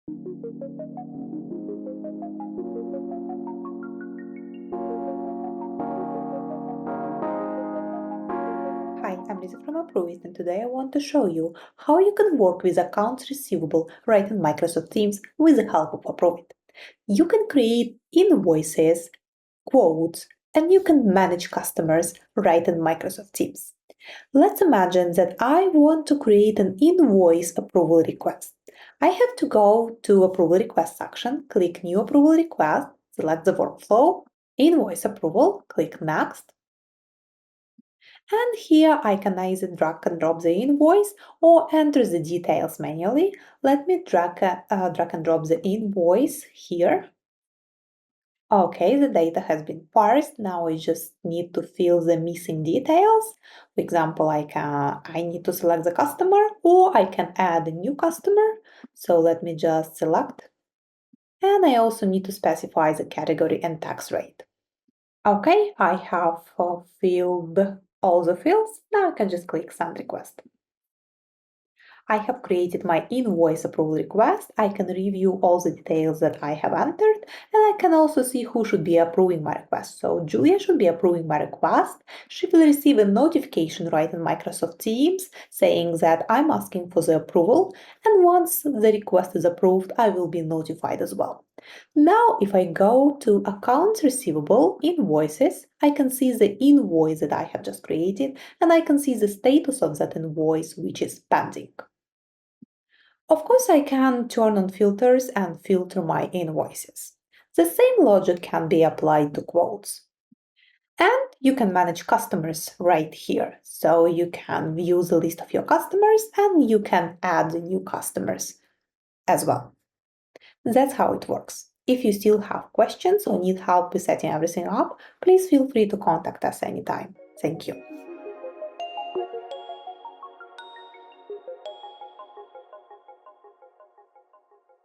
Hi, I'm Lisa from Approveit, and today I want to show you how you can work with accounts receivable right in Microsoft Teams with the help of Approveit. You can create invoices, quotes, and you can manage customers right in Microsoft Teams. Let's imagine that I want to create an invoice approval request. I have to go to Approval Request section, click New Approval Request, select the workflow, Invoice Approval, click Next. And here I can either drag and drop the invoice or enter the details manually. Let me drag and drop the invoice here. Okay, the data has been parsed. Now I just need to fill the missing details. For example, I need to select the customer, or I can add a new customer. So let me just select. And I also need to specify the category and tax rate. Okay, I have filled all the fields. Now I can just click Send Request. I have created my invoice approval request. I can review all the details that I have entered, and I can also see who should be approving my request. So Julia should be approving my request. She will receive a notification right in Microsoft Teams saying that I'm asking for the approval, and once the request is approved, I will be notified as well. Now, if I go to Accounts Receivable, Invoices, I can see the invoice that I have just created, and I can see the status of that invoice, which is pending. Of course, I can turn on filters and filter my invoices. The same logic can be applied to quotes. And you can manage customers right here. So you can view the list of your customers and you can add new customers as well. That's how it works. If you still have questions or need help with setting everything up, please feel free to contact us anytime. Thank you.